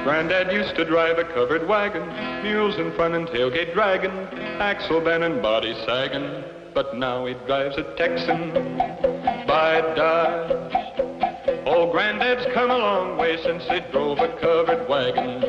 Granddad used to drive a covered wagon, mules in front and tailgate dragging, axle bent and body sagging. But now he drives a Texan by Dodge. Old Granddad's come a long way since he drove a covered wagon.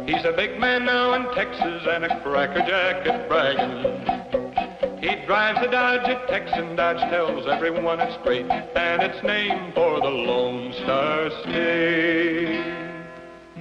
He's a big man now in Texas and a crackerjack at bragging. He drives a Dodge at Texan. Dodge tells everyone it's great, and it's named for the Lone Star State.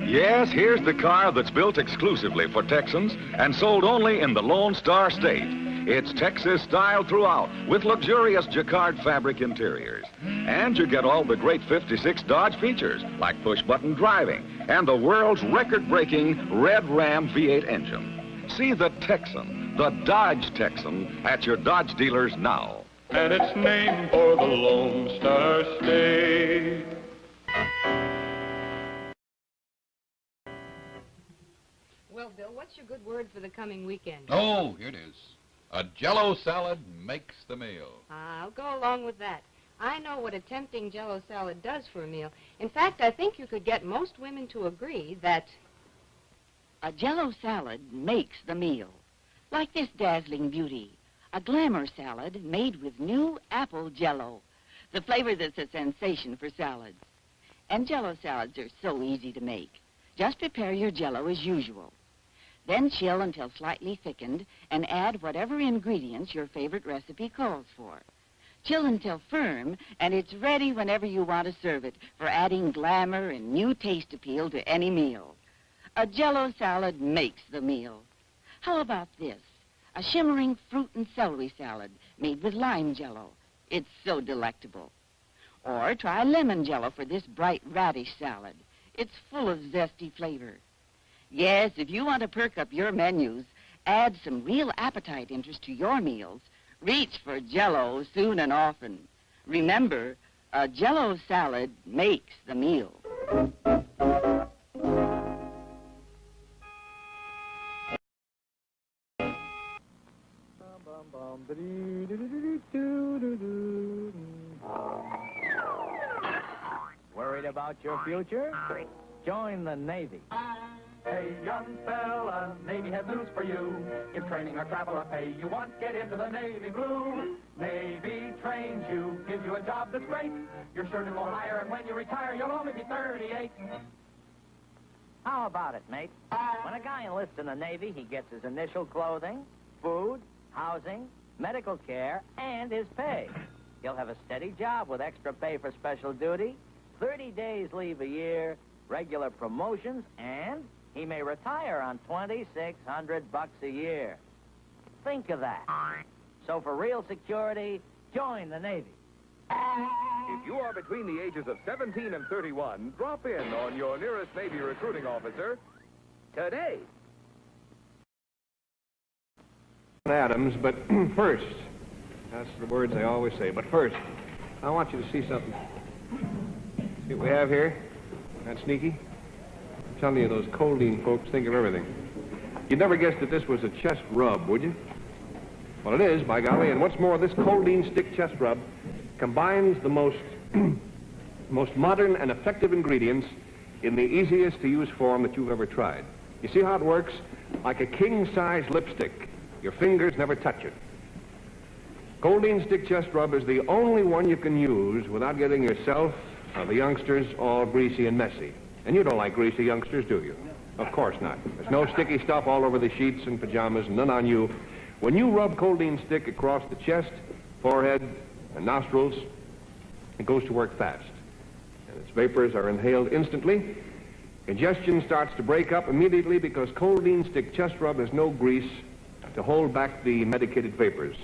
Yes, here's the car that's built exclusively for Texans and sold only in the Lone Star State. It's Texas style throughout, with luxurious jacquard fabric interiors. And you get all the great 56 Dodge features, like push-button driving and the world's record-breaking Red Ram V8 engine. See the Texan, the Dodge Texan, at your Dodge dealers now. And it's named for the Lone Star State. Well, Bill, what's your good word for the coming weekend? Oh, here it is. A Jell-O salad makes the meal. I'll go along with that. I know what a tempting Jell-O salad does for a meal. In fact, I think you could get most women to agree that a Jell-O salad makes the meal. Like this dazzling beauty, a glamour salad made with new apple Jell-O, the flavor that's a sensation for salads. And Jell-O salads are so easy to make. Just prepare your Jell-O as usual. Then chill until slightly thickened and add whatever ingredients your favorite recipe calls for. Chill until firm, and it's ready whenever you want to serve it for adding glamour and new taste appeal to any meal. A Jell-O salad makes the meal. How about this? A shimmering fruit and celery salad made with lime Jell-O. It's so delectable. Or try lemon Jell-O for this bright radish salad. It's full of zesty flavor. Yes, if you want to perk up your menus, add some real appetite interest to your meals, reach for Jell-O soon and often. Remember, a Jell-O salad makes the meal. Worried about your future? Join the Navy. Hey, young fella, Navy has news for you. If training or travel or pay you want, get into the Navy blue. Navy trains you, gives you a job that's great. You're sure to go higher, and when you retire, you'll only be 38. How about it, mate? When a guy enlists in the Navy, he gets his initial clothing, food, housing, medical care, and his pay. He'll have a steady job with extra pay for special duty, 30 days leave a year, regular promotions, and he may retire on $2,600 a year. Think of that. So for real security, join the Navy. If you are between the ages of 17 and 31, drop in on your nearest Navy recruiting officer today. Adams, but first, that's the words I always say, but first, I want you to see something. See what we have here? That sneaky? I'm telling you, those Coldine folks think of everything. You'd never guess that this was a chest rub, would you? Well, it is, by golly, and what's more, this Coldine stick chest rub combines the most modern and effective ingredients in the easiest to use form that you've ever tried. You see how it works? Like a king-size lipstick. Your fingers never touch it. Coldine stick chest rub is the only one you can use without getting yourself or the youngsters all greasy and messy. And you don't like greasy youngsters, do you? Of course not. There's no sticky stuff all over the sheets and pajamas, none on you. When you rub Coldine stick across the chest, forehead, and nostrils, it goes to work fast. And its vapors are inhaled instantly. Congestion starts to break up immediately because Coldine stick chest rub has no grease to hold back the medicated vapors.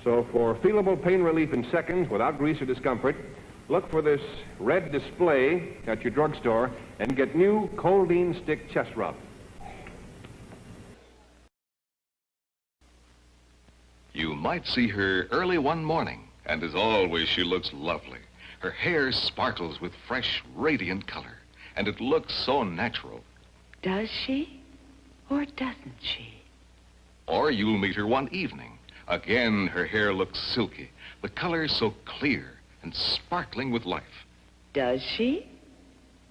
So for feelable pain relief in seconds without grease or discomfort, look for this red display at your drugstore and get new Coldine stick chest rub. You might see her early one morning, and as always, she looks lovely. Her hair sparkles with fresh, radiant color, and it looks so natural. Does she or doesn't she? Or you'll meet her one evening. Again, her hair looks silky, the color so clear and sparkling with life. Does she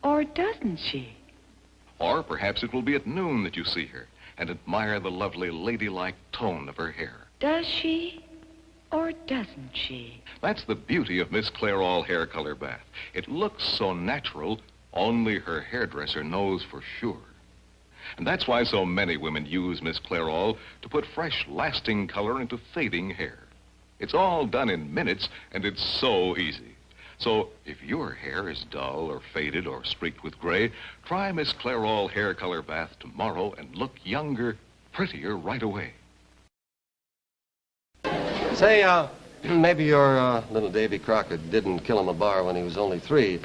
or doesn't she? Or perhaps it will be at noon that you see her and admire the lovely ladylike tone of her hair. Does she or doesn't she? That's the beauty of Miss Clairol Hair Color Bath. It looks so natural, only her hairdresser knows for sure. And that's why so many women use Miss Clairol to put fresh, lasting color into fading hair. It's all done in minutes, and it's so easy. So if your hair is dull or faded or streaked with gray, try Miss Clairol Hair Color Bath tomorrow and look younger, prettier right away. Say, maybe your little Davy Crockett didn't kill him a bar when he was only 3,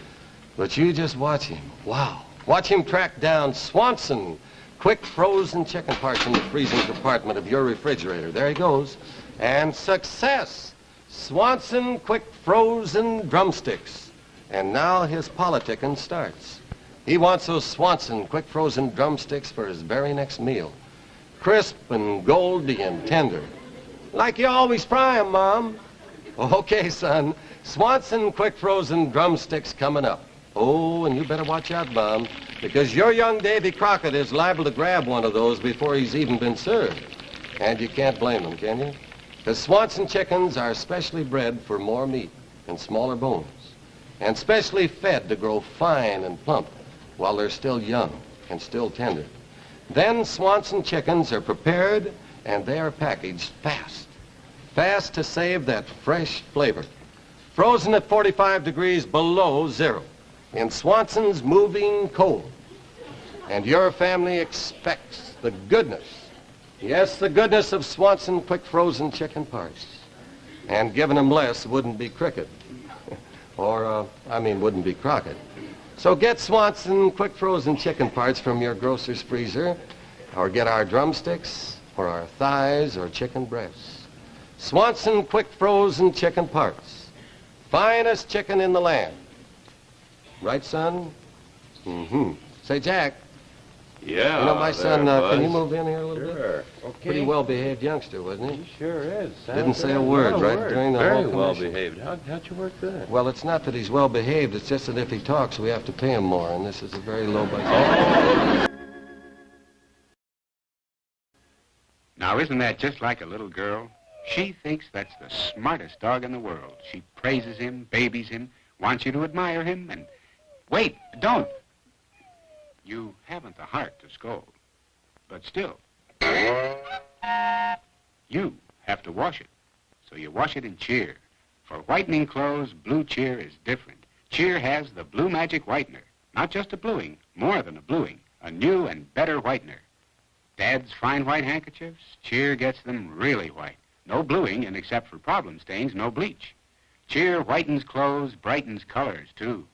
but you just watch him. Wow. Watch him track down Swanson, quick frozen chicken parts in the freezing compartment of your refrigerator. There he goes. And success. Swanson quick frozen drumsticks. And now his politicking starts. He wants those Swanson quick frozen drumsticks for his very next meal. Crisp and goldy and tender. Like you always fry 'em, Mom. Okay, son. Swanson quick frozen drumsticks coming up. Oh, and you better watch out, Mom, because your young Davy Crockett is liable to grab one of those before he's even been served. And you can't blame him, can you? Because Swanson chickens are specially bred for more meat and smaller bones, and specially fed to grow fine and plump while they're still young and still tender. Then Swanson chickens are prepared and they are packaged fast. Fast to save that fresh flavor. Frozen at 45 degrees below zero in Swanson's moving cold. And your family expects the goodness, yes, the goodness of Swanson quick frozen chicken parts. And giving them less wouldn't be cricket. Wouldn't be Crockett. So get Swanson quick frozen chicken parts from your grocer's freezer, or get our drumsticks, or our thighs, or chicken breasts. Swanson quick frozen chicken parts. Finest chicken in the land. Right, son? Mm-hmm. Say, Jack. Yeah. You know, my son, there, can you move in here a little bit? Sure. Okay. Pretty well-behaved youngster, wasn't he? He sure is. Didn't say a word, right, during the Very whole well commission? behaved. How'd you work that? Well, it's not that he's well-behaved. It's just that if he talks, we have to pay him more, and this is a very low budget. Now, isn't that just like a little girl? She thinks that's the smartest dog in the world. She praises him, babies him, wants you to admire him, and... Wait, don't. You haven't the heart to scold. But still, you have to wash it. So you wash it in Cheer. For whitening clothes, Blue Cheer is different. Cheer has the Blue Magic Whitener. Not just a bluing, more than a bluing. A new and better whitener. Dad's fine white handkerchiefs, Cheer gets them really white. No bluing, and except for problem stains, no bleach. Cheer whitens clothes, brightens colors, too.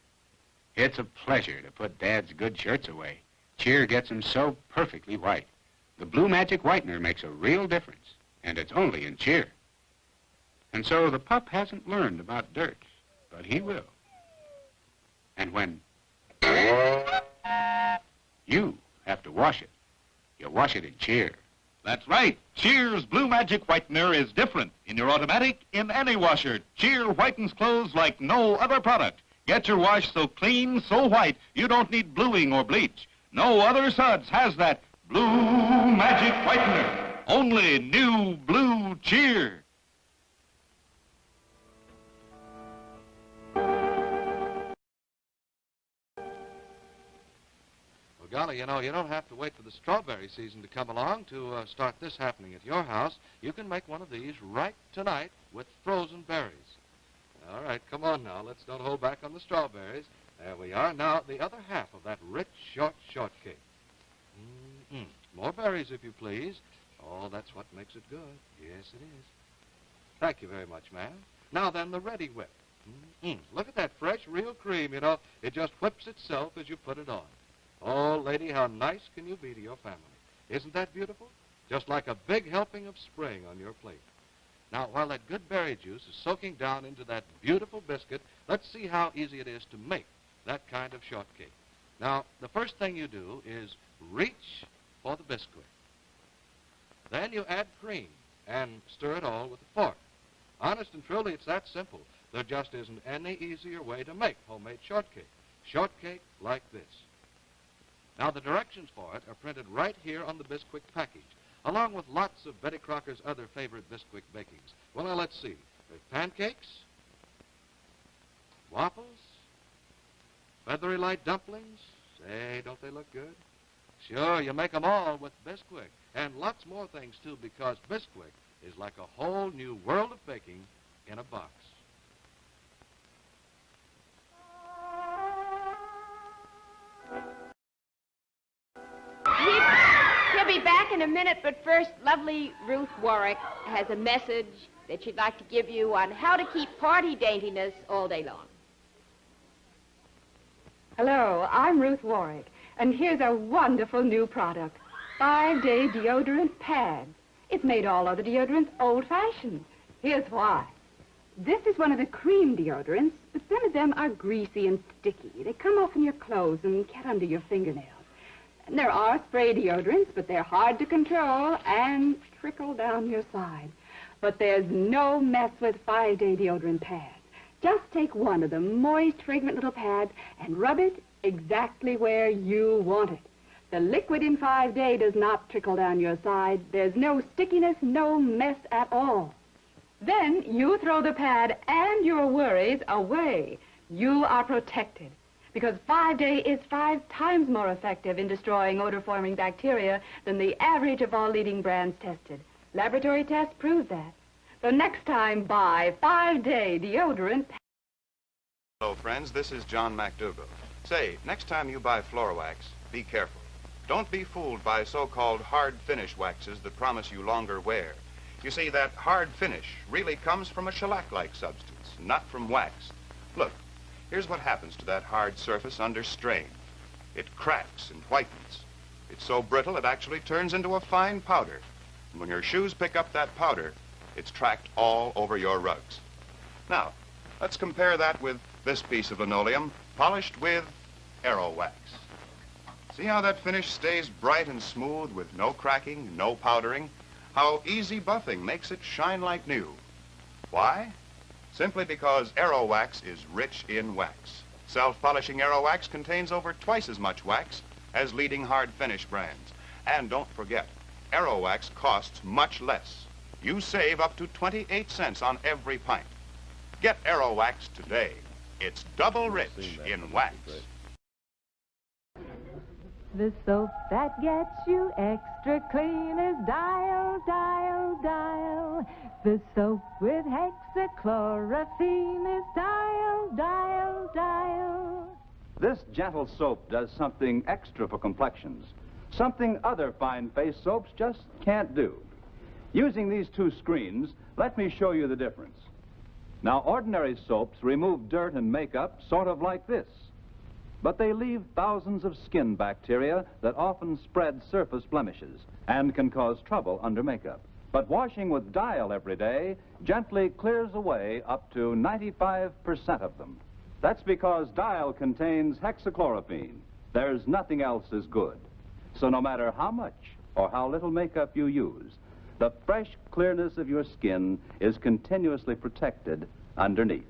It's a pleasure to put Dad's good shirts away. Cheer gets them so perfectly white. The Blue Magic Whitener makes a real difference, and it's only in Cheer. And so the pup hasn't learned about dirt, but he will. And when you have to wash it, you wash it in Cheer. That's right. Cheer's Blue Magic Whitener is different. In your automatic, in any washer, Cheer whitens clothes like no other product. Get your wash so clean, so white, you don't need bluing or bleach. No other suds has that Blue Magic Whitener. Only new Blue Cheer. Well, golly, you know, you don't have to wait for the strawberry season to come along to start this happening at your house. You can make one of these right tonight with frozen berries. All right, come on now. Let's not hold back on the strawberries. There we are. Now, the other half of that rich, shortcake. More berries, if you please. Oh, that's what makes it good. Yes, it is. Thank you very much, ma'am. Now, then, the Ready Whip. Look at that fresh, real cream, you know. It just whips itself as you put it on. Oh, lady, how nice can you be to your family? Isn't that beautiful? Just like a big helping of spring on your plate. Now, while that good berry juice is soaking down into that beautiful biscuit, let's see how easy it is to make that kind of shortcake. Now, the first thing you do is reach for the biscuit. Then you add cream and stir it all with a fork. Honest and truly, it's that simple. There just isn't any easier way to make homemade shortcake. Shortcake like this. Now, the directions for it are printed right here on the Bisquick package, along with lots of Betty Crocker's other favorite Bisquick bakings. Well, now, let's see. There's pancakes, waffles, feathery light dumplings. Say, don't they look good? Sure, you make them all with Bisquick, and lots more things, too, because Bisquick is like a whole new world of baking in a box. He'll be back in a minute, but first, lovely Ruth Warwick has a message that she'd like to give you on how to keep party daintiness all day long. Hello, I'm Ruth Warwick, and here's a wonderful new product, 5-Day Deodorant Pad. It's made all other deodorants old-fashioned. Here's why. This is one of the cream deodorants, but some of them are greasy and sticky. They come off in your clothes and get under your fingernails. And there are spray deodorants, but they're hard to control and trickle down your side. But there's no mess with 5-Day Deodorant Pads. Just take one of the moist, fragrant little pads and rub it exactly where you want it. The liquid in 5-Day does not trickle down your side. There's no stickiness, no mess at all. Then you throw the pad and your worries away. You are protected. Because 5-Day is 5 times more effective in destroying odor-forming bacteria than the average of all leading brands tested. Laboratory tests prove that. So next time, buy 5-Day Deodorant. Hello, friends. This is John MacDougall. Say, next time you buy floor wax, be careful. Don't be fooled by so-called hard finish waxes that promise you longer wear. You see, that hard finish really comes from a shellac-like substance, not from wax. Look. Here's what happens to that hard surface under strain. It cracks and whitens. It's so brittle it actually turns into a fine powder. And when your shoes pick up that powder, it's tracked all over your rugs. Now, let's compare that with this piece of linoleum polished with Aero Wax. See how that finish stays bright and smooth with no cracking, no powdering? How easy buffing makes it shine like new. Why? Simply because Aero Wax is rich in wax. Self-polishing Aero Wax contains over twice as much wax as leading hard finish brands. And don't forget, Aero Wax costs much less. You save up to 28 cents on every pint. Get Aero Wax today. It's double rich in wax. The soap that gets you extra clean is Dial, Dial, Dial. The soap with hexachlorophene is Dial, Dial, Dial. This gentle soap does something extra for complexions, something other fine face soaps just can't do. Using these two screens, let me show you the difference. Now, ordinary soaps remove dirt and makeup sort of like this. But they leave thousands of skin bacteria that often spread surface blemishes and can cause trouble under makeup. But washing with Dial every day gently clears away up to 95% of them. That's because Dial contains hexachlorophene. There's nothing else as good. So no matter how much or how little makeup you use, the fresh clearness of your skin is continuously protected underneath.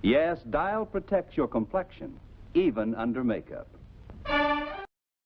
Yes, Dial protects your complexion, even under makeup.